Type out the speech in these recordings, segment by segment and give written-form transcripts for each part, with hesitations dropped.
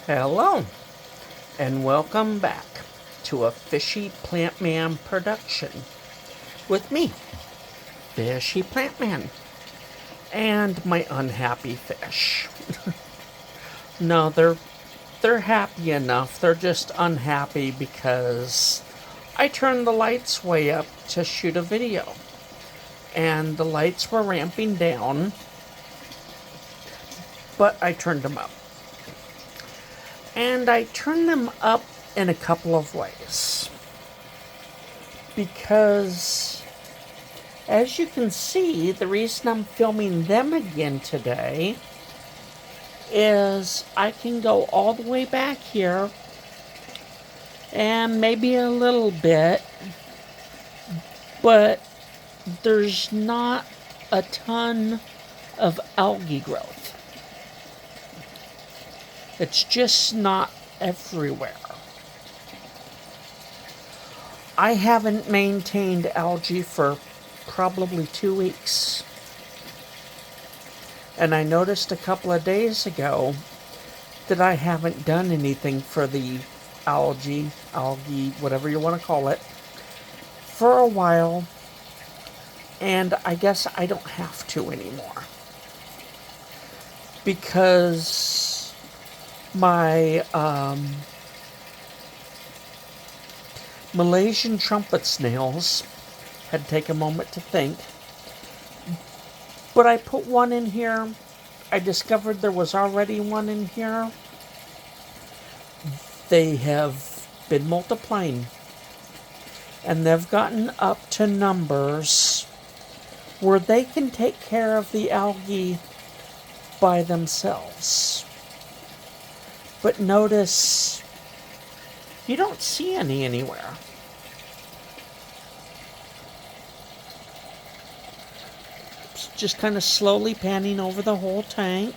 Hello, and welcome back to a Fishy Plant Man production with me, Fishy Plant Man, and my unhappy fish. No, they're happy enough. They're just unhappy because I turned the lights way up to shoot a video, and the lights were ramping down, but I turned them up. And I turned them up in a couple of ways. Because, as you can see, the reason I'm filming them again today is I can go all the way back here and maybe a little bit, but there's not a ton of algae growth. It's just not everywhere. I haven't maintained algae for probably 2 weeks. And I noticed a couple of days ago that I haven't done anything for the algae, whatever you want to call it, for a while. And I guess I don't have to anymore. Because my Malaysian trumpet snails had taken a moment to think. But I put one in here. I discovered there was already one in here. They have been multiplying. And they've gotten up to numbers where they can take care of the algae by themselves. But notice, you don't see any anywhere. It's just kind of slowly panning over the whole tank.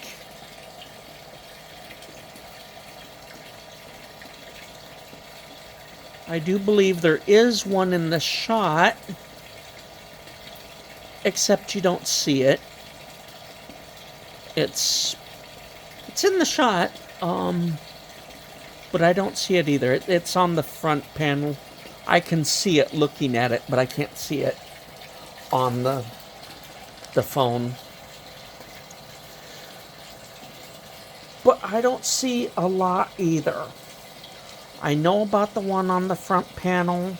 I do believe there is one in the shot, except you don't see it. It's in the shot. But I don't see it either. It's on the front panel. I can see it looking at it, but I can't see it on the phone. But I don't see a lot either. I know about the one on the front panel.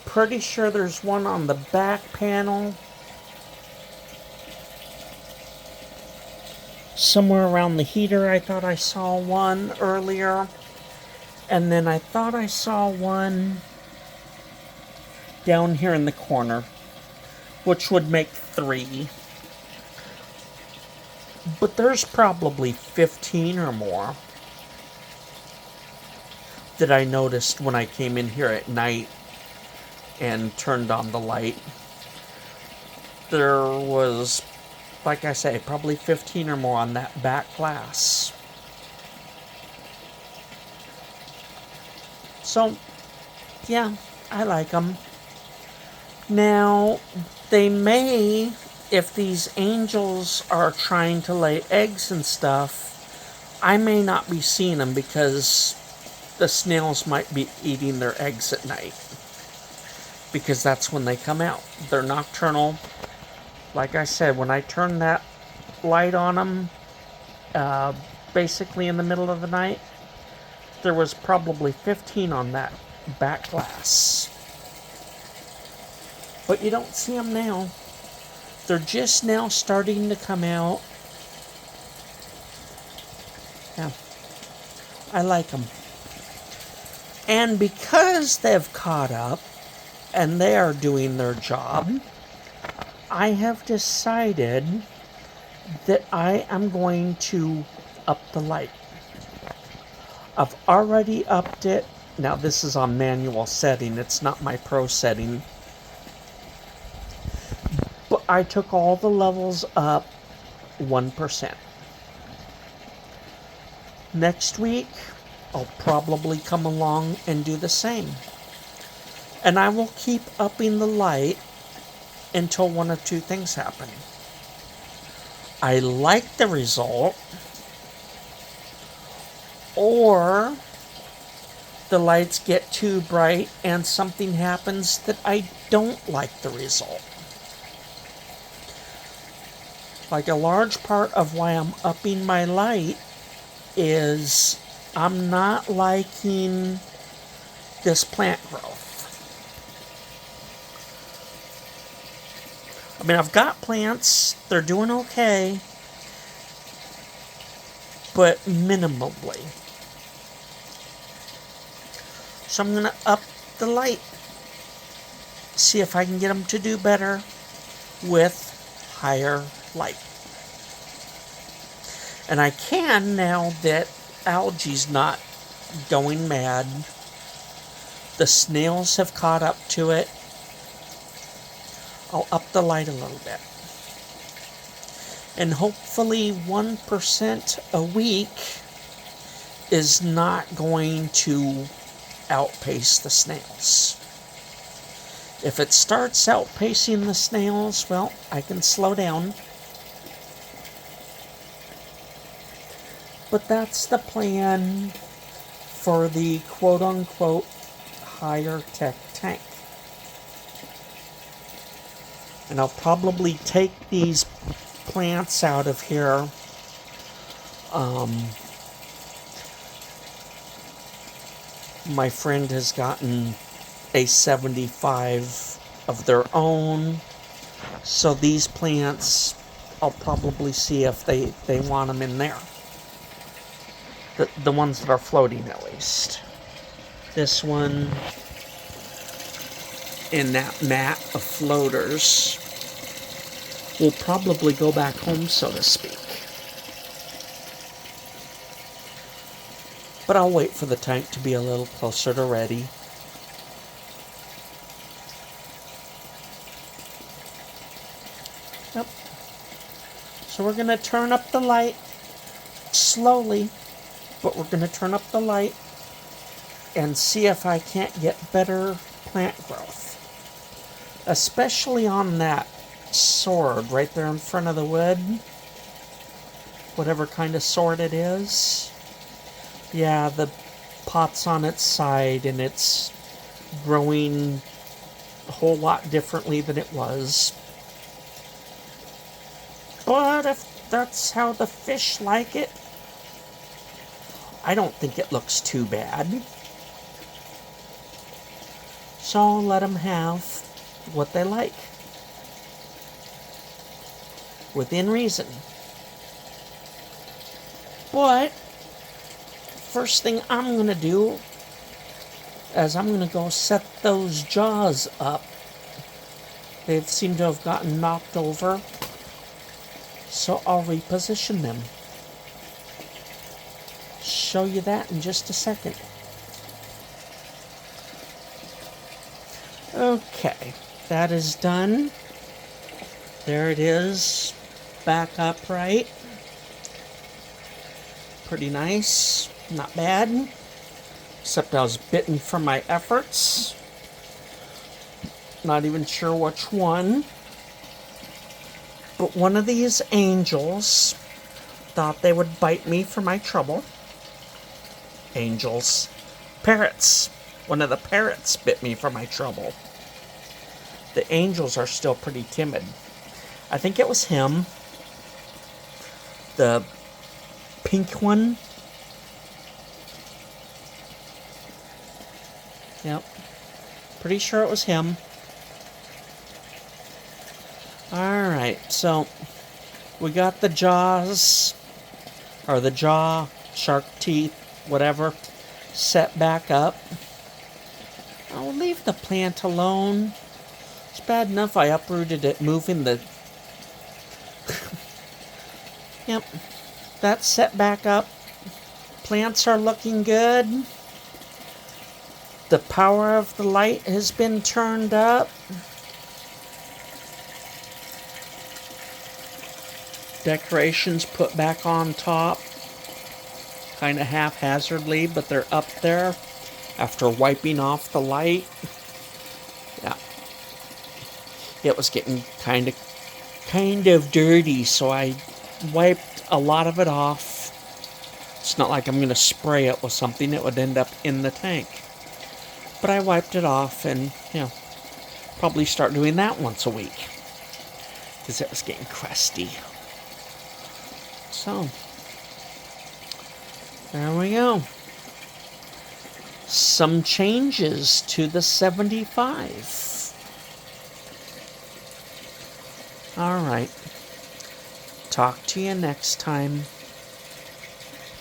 Pretty sure there's one on the back panel. Somewhere around the heater, I thought I saw one earlier. And then I thought I saw one down here in the corner, which would make 3. But there's probably 15 or more that I noticed when I came in here at night and turned on the light. There was, like I say, probably 15 or more on that back glass. So, yeah, I like them. Now, they may, if these angels are trying to lay eggs and stuff, I may not be seeing them because the snails might be eating their eggs at night. Because that's when they come out. They're nocturnal. Like I said, when I turned that light on them, basically in the middle of the night, there was probably 15 on that back glass. But you don't see them now. They're just now starting to come out. Yeah, I like them. And because they've caught up and they are doing their job, I have decided that I am going to up the light. I've already upped it. Now this is on manual setting. It's not my pro setting. But I took all the levels up 1%. Next week, I'll probably come along and do the same. And I will keep upping the light until one of two things happen. I like the result, or the lights get too bright and something happens that I don't like the result. Like, a large part of why I'm upping my light is I'm not liking this plant growth. I mean, I've got plants, they're doing okay, but minimally. So I'm going to up the light, see if I can get them to do better with higher light. And I can, now that algae's not going mad. The snails have caught up to it. I'll up the light a little bit. And hopefully 1% a week is not going to outpace the snails. If it starts outpacing the snails, well, I can slow down. But that's the plan for the quote-unquote higher tech tank. And I'll probably take these plants out of here my friend has gotten a 75 of their own, so these plants I'll probably see if they want them in there, the ones that are floating at least. This one in that mat of floaters will probably go back home, so to speak. But I'll wait for the tank to be a little closer to ready. Yep. So we're going to turn up the light slowly, but we're going to turn up the light and see if I can't get better plant growth. Especially on that sword right there in front of the wood. Whatever kind of sword it is. Yeah, the pot's on its side and it's growing a whole lot differently than it was. But if that's how the fish like it, I don't think it looks too bad. So I'll let them have what they like. Within reason. But first thing I'm going to do is I'm going to go set those jaws up. They seem to have gotten knocked over. So I'll reposition them. Show you that in just a second. Okay, that is done. There it is, back upright. Pretty nice, not bad. Except I was bitten for my efforts. Not even sure which one. But one of these angels thought they would bite me for my trouble. Angels. Parrots. One of the parrots bit me for my trouble. The angels are still pretty timid. I think it was him. The pink one. Yep. Pretty sure it was him. Alright, so we got the jaws, or the jaw, shark teeth, whatever, set back up. I'll leave the plant alone. It's bad enough I uprooted it, moving the... Yep, that's set back up. Plants are looking good. The power of the light has been turned up. Decorations put back on top. Kind of haphazardly, but they're up there after wiping off the light. Yeah. It was getting kind of dirty, so I wiped a lot of it off. It's not like I'm going to spray it with something that would end up in the tank. But I wiped it off and, probably start doing that once a week. Because it was getting crusty. So, there we go. Some changes to the 75. All right. Talk to you next time.